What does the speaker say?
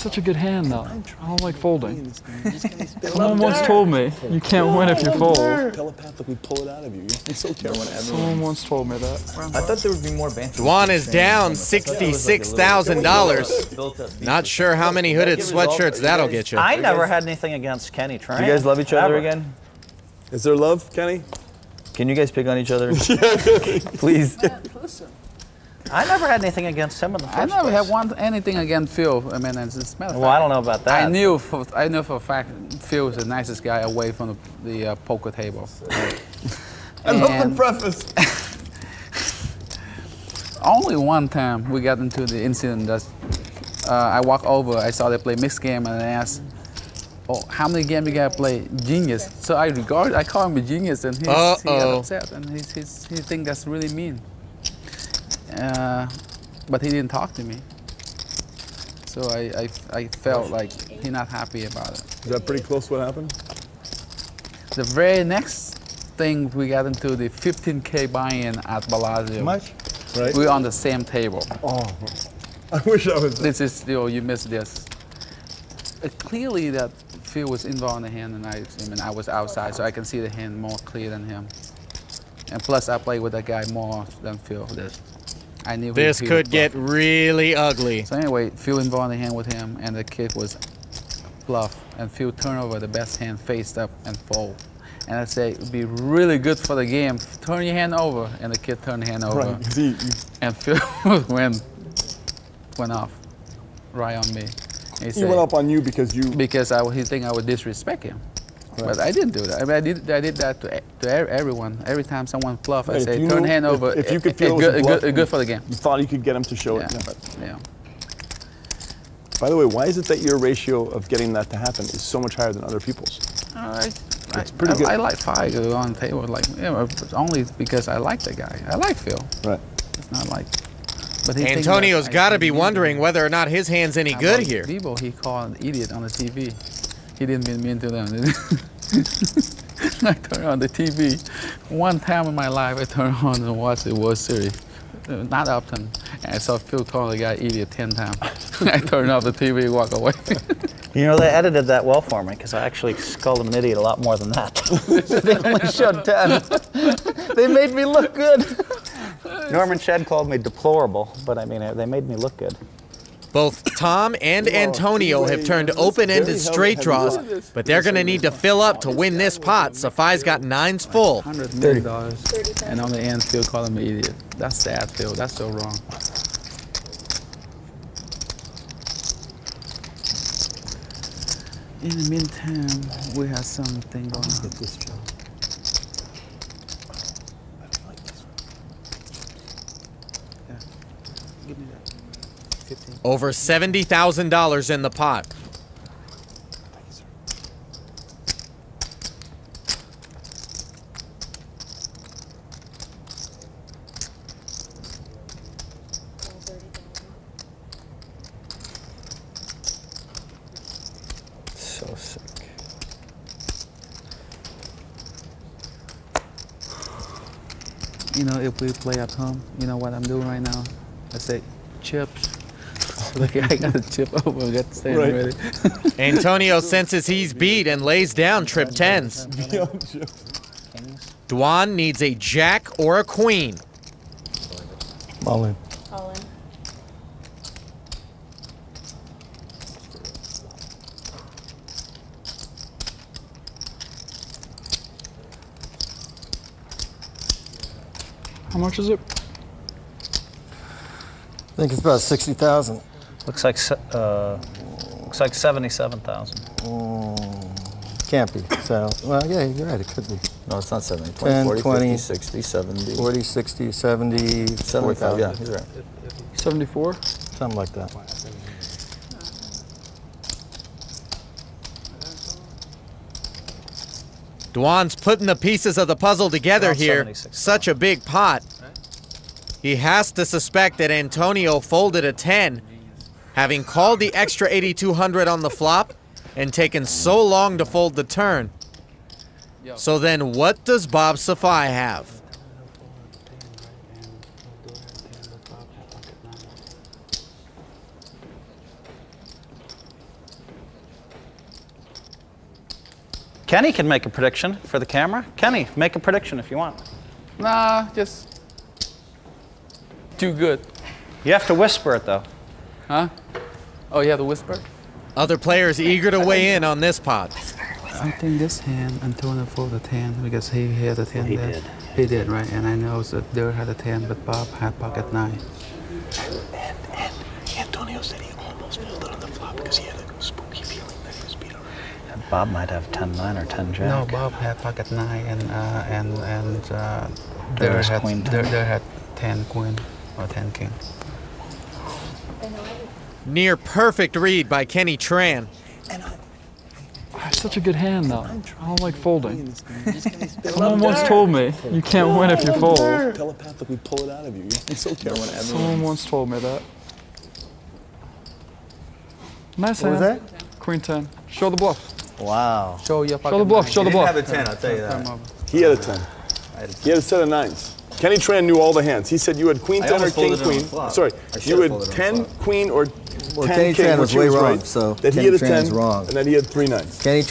such a good hand, though. I don't like folding. Someone once told me you can't win if you fold. Telepathically pull it out of you. You're so careful. Someone once told me that. I thought there would be more banter. Dwan is down $66,000. Not sure how many hooded sweatshirts that'll get you. I never had anything against Kenny Train. Do you guys love each other again? Is there love, Kenny? Can you guys pick on each other? Please. I never had anything against him in the first I never place. have anything against Phil. I mean, it's matter of Well, I fact, don't know about that. I knew for a fact Phil is the nicest guy away from the poker table. I love the preface. Only one time we got into the incident that I walked over, I saw they play mixed game, and I asked, "Oh, how many games you gotta play? Genius." So I call him a genius, and he got upset, and he think that's really mean. But he didn't talk to me, so I felt like he's not happy about it. Is that pretty close what happened? The very next thing we got into the 15K buy-in at Bellagio. Much? Right. We were on the same table. Oh, I wish I was. This is, you missed this. Clearly that Phil was involved in the hand, and I was outside, so I can see the hand more clear than him. And plus, I played with that guy more than Phil did. I knew This could get really ugly. So anyway, Phil involved in the hand with him, and the kid was bluff. And Phil turned over the best hand, faced up, and fold. And I say, it would be really good for the game. Turn your hand over, and the kid turned the hand over. Right. See, and Phil went off right on me. He went up on you because you. Because he think I would disrespect him. Right. But I didn't do that. I mean, I did that to everyone. Every time someone bluff, I say, turn hand over. If you could feel it was good for the game. You thought you could get him to show it. Yeah. By the way, why is it that your ratio of getting that to happen is so much higher than other people's? It's pretty good. I like Five on the table, it's only because I like the guy. I like Phil. Right. It's not like. But Antonio's got to be wondering whether or not his hand's any good here. People he called an idiot on the TV. He didn't mean to them. I turned on the TV. One time in my life, I turned on and watched the World Series. Not often. And I saw Phil call the guy idiot 10 times. I turned off the TV and walked away. You know, they edited that well for me, because I actually called him an idiot a lot more than that. They only showed 10. They made me look good. Norman Shedd called me deplorable, but I mean, they made me look good. Both Tom and Antonio have turned open-ended straight draws, but they're going to need to fill up to win this pot. Safai's got nines full. $100 million. And on the end, Phil called him an idiot. That's sad, Phil. That's so wrong. In the meantime, we have something going on. Yeah. Give me that. 15. Over $70,000 in the pot. So sick. You know, if we play at home, you know what I'm doing right now? I say, chips. Look, I got a chip over, I got the stand ready. Antonio senses he's beat and lays down trip tens. Dwan needs a jack or a queen. All in. All in. How much is it? I think it's about 60,000. Looks like 77,000. Can't be. So, well, yeah, you're right. It could be. No, it's not 70. 10, 40, 20, 50, 60, 70. 40, 60, 70, 75, yeah, he's right. 74? something like that. Dwan's putting the pieces of the puzzle together Around here. 76. Such a big pot. He has to suspect that Antonio folded a 10, having called the extra 8,200 on the flop and taken so long to fold the turn. So then what does Bob Safai have? Kenny can make a prediction for the camera. Kenny, make a prediction if you want. Nah, just too good. You have to whisper it though. Huh? Oh, you have to whisper? Other players eager to weigh in on this pot. I think this hand, Antonio folded the 10 because he had a 10 he there. did. He did, right? And I know that Dirk had a 10, but Bob had pocket 9. And Antonio said he almost folded on the flop because he had a spooky feeling that he was beat already. Bob might have 10-9 or 10-jack. No, Bob had pocket 9 and Dirk Dirk has had, queen 10. Dirk had 10 queen or 10 king. Near perfect read by Kenny Tran. It's such a good hand, though. I don't like folding. Someone once told me you can't win if you fold. Telepathically pull it out of you. It's so careful. Someone once told me that. Nice What was hand. that? Queen 10. Show the bluff. Wow. Show your pocket Show the bluff. 9. Show the bluff. a 10, I'll tell you that. He had a 10. He had a set of 9s. Kenny Tran knew all the hands. He said you had queen I 10 or almost king folded it on queen. the flop. Sorry, I you should've had folded it on 10 the flop. queen or Well, 10 Kenny king, Tran which was he way was wrong. right. So That he Kenny had a Tran's 10 wrong. and that he had 3 9s. Kenny